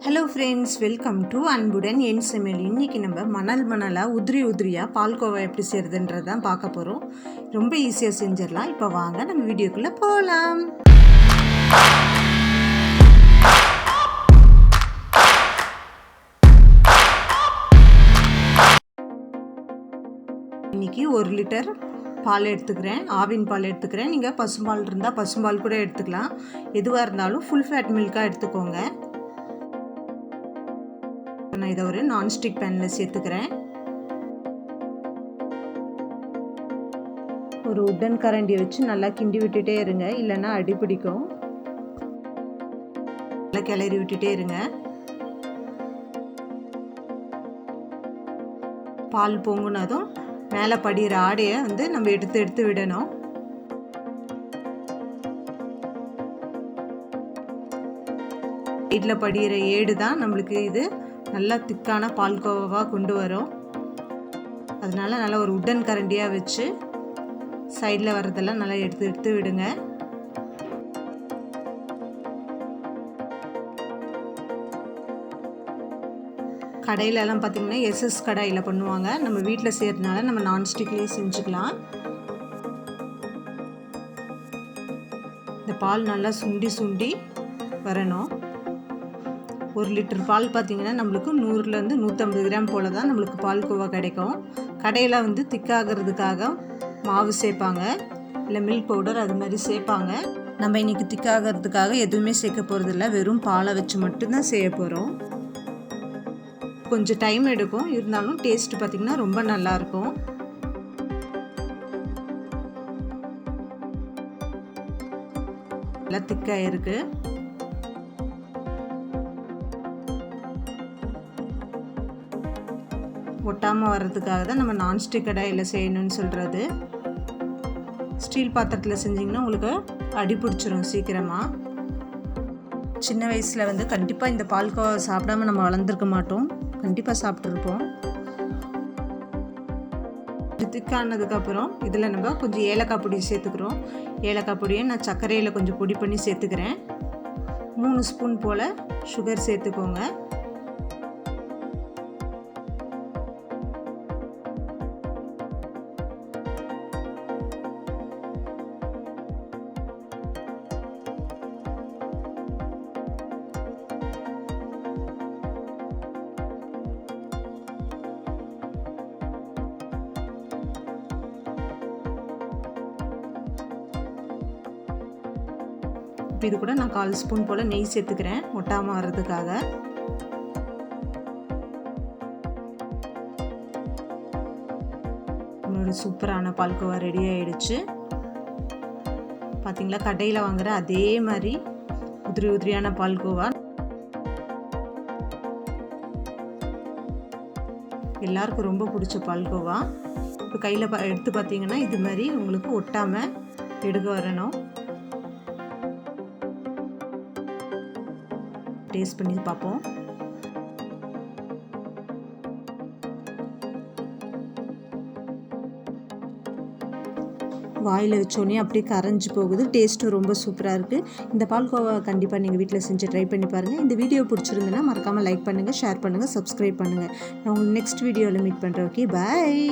Hello friends, welcome to அன்புடன் என் சமையல். இன்றைக்கி நம்ம மணலாக உதிரியாக பால்கோவா எப்படி செய்கிறதுன்றது தான் பார்க்க போகிறோம். ரொம்ப ஈஸியாக செஞ்சிடலாம். இப்போ வாங்க நம்ம வீடியோக்குள்ளே போகலாம். இன்றைக்கி 1 லிட்டர் பால் எடுத்துக்கிறேன். ஆவின் பால் எடுத்துக்கிறேன். நீங்கள் பசும்பால் இருந்தால் பசும்பால் கூட எடுத்துக்கலாம். எதுவாக இருந்தாலும் ஃபுல் ஃபேட் மில்காக எடுத்துக்கோங்க. நான் இதை ஒரு நான்ஸ்டிக் பேனில் சேர்த்துக்கிறேன். ஒரு உட்டன் கரண்டியை வச்சு நல்லா கிண்டி விட்டுட்டே இருங்க, இல்லைன்னா அடி பிடிக்கும். நல்லா கிளறி விட்டுட்டே இருங்க. பால் பொங்குனதும் மேலே படிகிற ஆடையை நம்ம எடுத்து விடணும். சைடில் படிகிற ஏடு தான் நம்மளுக்கு இது நல்லா திக்கான பால்கோவாவாக கொண்டு வரும். அதனால் நல்லா ஒரு உட்டன் கரண்டியாக வச்சு சைடில் வர்றதெல்லாம் நல்லா எடுத்து விடுங்க. கடையிலலாம் பார்த்திங்கன்னா எஸ்எஸ் கடாயில் பண்ணுவாங்க. நம்ம வீட்டில் செய்கிறதுனால நம்ம நான்ஸ்டிக்லேயே செஞ்சுக்கலாம். இந்த பால் நல்லா சுண்டி வரணும். 1 லிட்டர் பால் பார்த்திங்கன்னா நம்மளுக்கு 100லேருந்து 150 கிராம் போல் தான் நம்மளுக்கு பால்கோவா கிடைக்கும். கடையில் திக்காகிறதுக்காக மாவு சேர்ப்பாங்க, இல்லை மில்க் பவுடர் அது மாதிரி சேர்ப்பாங்க. நம்ம இன்றைக்கி திக்காகிறதுக்காக எதுவுமே சேர்க்க போகிறதில்ல, வெறும் பாலை வச்சு மட்டும்தான் செய்ய போகிறோம். கொஞ்சம் டைம் எடுக்கும், இருந்தாலும் டேஸ்ட்டு பார்த்திங்கன்னா ரொம்ப நல்லாயிருக்கும். நல்லா திக்காக இருக்குது. ஒட்டாமல் வர்றதுக்காக தான் நம்ம நான்ஸ்டிக் கடாயில் செய்யணும்னு சொல்கிறது. ஸ்டீல் பாத்திரத்தில் செஞ்சிங்கன்னா உங்களுக்கு அடி பிடிச்சிரும் சீக்கிரமாக. சின்ன வயசில் கண்டிப்பாக இந்த பால்கோவா சாப்பிடாம நம்ம வளர்ந்துருக்க மாட்டோம், கண்டிப்பாக சாப்பிட்ருப்போம். திக்கானதுக்கப்புறம் இதில் நம்ம கொஞ்சம் ஏலக்காய் பொடி சேர்த்துக்கிறோம். ஏலக்காய் பொடியை நான் சர்க்கரையில் கொஞ்சம் பொடி பண்ணி சேர்த்துக்கிறேன். 3 ஸ்பூன் போல் சுகர் சேர்த்துக்கோங்க. இப்போ இது கூட நான் 1/4 ஸ்பூன் போல் நெய் சேர்த்துக்கிறேன், ஒட்டாமல் வர்றதுக்காக. ஒரு சூப்பரான பால்கோவா ரெடி ஆகிடுச்சு. பார்த்தீங்களா, கடையில் வாங்குகிற அதே மாதிரி உதிரியான பால்கோவா. எல்லாருக்கும் ரொம்ப பிடிச்ச பால்கோவா. இப்போ கையில் எடுத்து பார்த்தீங்கன்னா இது மாதிரி உங்களுக்கு ஒட்டாமல் எடுக்க வரணும். டேஸ்ட் பண்ணி பார்ப்போம். வாயில் வச்சோடனே அப்படியே கரைஞ்சி போகுது. டேஸ்ட்டும் ரொம்ப சூப்பராக இருக்குது. இந்த பால்கோவா கண்டிப்பாக நீங்கள் வீட்டில் செஞ்சு ட்ரை பண்ணி பாருங்கள். இந்த வீடியோ பிடிச்சிருந்துன்னா மறக்காமல் லைக் பண்ணுங்கள், ஷேர் பண்ணுங்கள், சப்ஸ்கிரைப் பண்ணுங்கள். நான் உங்களுக்கு நெக்ஸ்ட் வீடியோவில் மீட் பண்ணுறேன். ஓகே, பாய்.